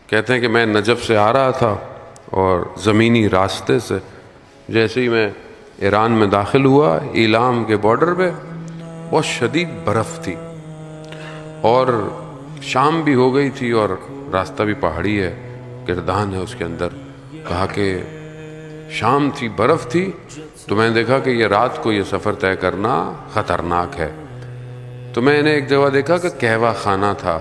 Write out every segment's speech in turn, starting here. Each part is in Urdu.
کہتے ہیں کہ میں نجف سے آ رہا تھا اور زمینی راستے سے جیسے ہی میں ایران میں داخل ہوا، ایلام کے بارڈر پہ بہت شدید برف تھی اور شام بھی ہو گئی تھی اور راستہ بھی پہاڑی ہے، گردان ہے اس کے اندر۔ کہا کہ شام تھی، برف تھی، تو میں نے دیکھا کہ یہ رات کو یہ سفر طے کرنا خطرناک ہے۔ تو میں نے ایک جگہ دیکھا کہ قہوہ خانہ تھا،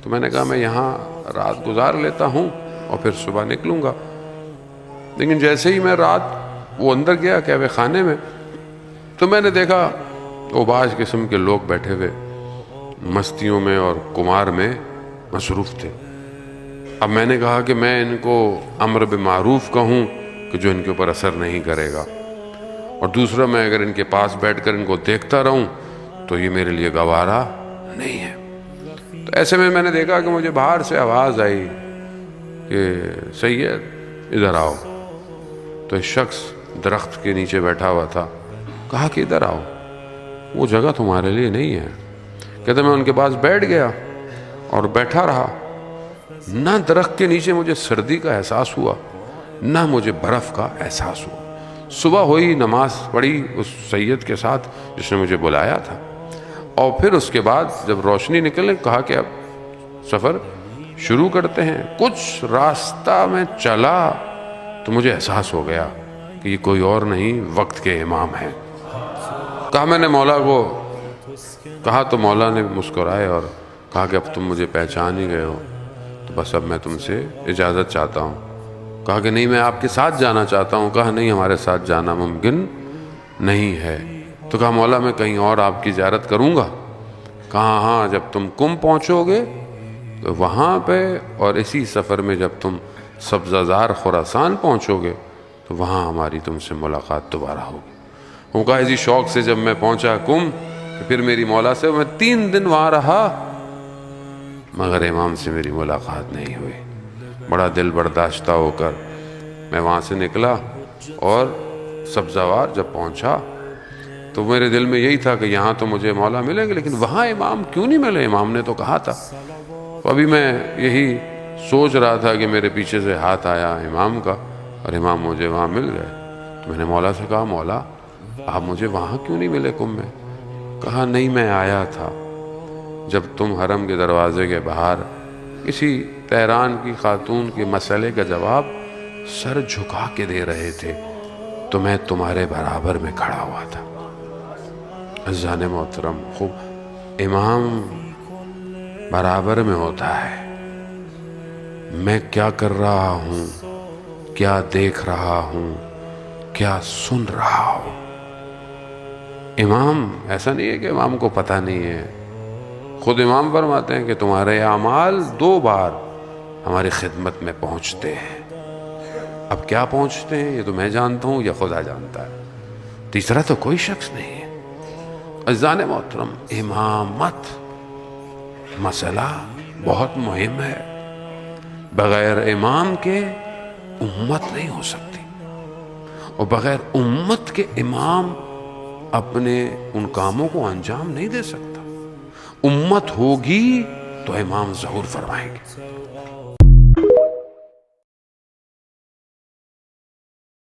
تو میں نے کہا میں یہاں رات گزار لیتا ہوں اور پھر صبح نکلوں گا۔ لیکن جیسے ہی میں رات وہ اندر گیا قہوہ خانے میں، تو میں نے دیکھا اوباش قسم کے لوگ بیٹھے ہوئے مستیوں میں اور قمار میں مصروف تھے۔ اب میں نے کہا کہ میں ان کو امر بالمعروف کہوں کہ جو ان کے اوپر اثر نہیں کرے گا، اور دوسرا میں اگر ان کے پاس بیٹھ کر ان کو دیکھتا رہوں تو یہ میرے لیے گوارا نہیں ہے۔ تو ایسے میں نے دیکھا کہ مجھے باہر سے آواز آئی کہ سید ادھر آؤ۔ تو ایک شخص درخت کے نیچے بیٹھا ہوا تھا، کہا کہ ادھر آؤ، وہ جگہ تمہارے لیے نہیں ہے۔ کہتے میں ان کے پاس بیٹھ گیا اور بیٹھا رہا۔ نہ درخت کے نیچے مجھے سردی کا احساس ہوا، نہ مجھے برف کا احساس ہوا۔ صبح ہوئی، نماز پڑھی اس سید کے ساتھ جس نے مجھے بلایا تھا، اور پھر اس کے بعد جب روشنی نکلے کہا کہ اب سفر شروع کرتے ہیں۔ کچھ راستہ میں چلا تو مجھے احساس ہو گیا کہ یہ کوئی اور نہیں، وقت کے امام ہیں۔ کہا میں نے مولا کو کہا تو مولا نے مسکرائے اور کہا کہ اب تم مجھے پہچان ہی گئے ہو، تو بس اب میں تم سے اجازت چاہتا ہوں۔ کہا کہ نہیں، میں آپ کے ساتھ جانا چاہتا ہوں۔ کہا نہیں، ہمارے ساتھ جانا ممکن نہیں ہے۔ تو کہا مولا میں کہیں اور آپ کی زیارت کروں گا۔ کہا ہاں، جب تم کم پہنچو گے تو وہاں پہ، اور اسی سفر میں جب تم سبزہ زار خراسان پہنچو گے تو وہاں ہماری تم سے ملاقات دوبارہ ہوگی۔ وہ کہا اسی شوق سے جب میں پہنچا کم، پھر میری مولا سے میں 3 دن وہاں رہا، مگر امام سے میری ملاقات نہیں ہوئی۔ بڑا دل برداشتہ ہو کر میں وہاں سے نکلا اور سبزوار جب پہنچا تو میرے دل میں یہی تھا کہ یہاں تو مجھے مولا ملیں گے، لیکن وہاں امام کیوں نہیں ملے؟ امام نے تو کہا تھا۔ تو ابھی میں یہی سوچ رہا تھا کہ میرے پیچھے سے ہاتھ آیا امام کا اور امام مجھے وہاں مل گئے۔ تو میں نے مولا سے کہا مولا آپ مجھے وہاں کیوں نہیں ملے کم میں؟ کہا نہیں، میں آیا تھا جب تم حرم کے دروازے کے باہر کسی تہران کی خاتون کے مسئلے کا جواب سر جھکا کے دے رہے تھے تو میں تمہارے برابر میں کھڑا ہوا تھا۔ عزیزان محترم، خوب امام برابر میں ہوتا ہے۔ میں کیا کر رہا ہوں، کیا دیکھ رہا ہوں، کیا سن رہا ہوں۔ امام ایسا نہیں ہے کہ امام کو پتہ نہیں ہے۔ خود امام فرماتے ہیں کہ تمہارے اعمال 2 بار ہماری خدمت میں پہنچتے ہیں۔ اب کیا پہنچتے ہیں یہ تو میں جانتا ہوں یا خدا جانتا ہے، تیسرا تو کوئی شخص نہیں ہے۔ عزیزان محترم، امامت مسئلہ بہت مہم ہے۔ بغیر امام کے امت نہیں ہو سکتی، اور بغیر امت کے امام اپنے ان کاموں کو انجام نہیں دے سکتا۔ امت ہوگی تو امام ظہور فرمائیں گے۔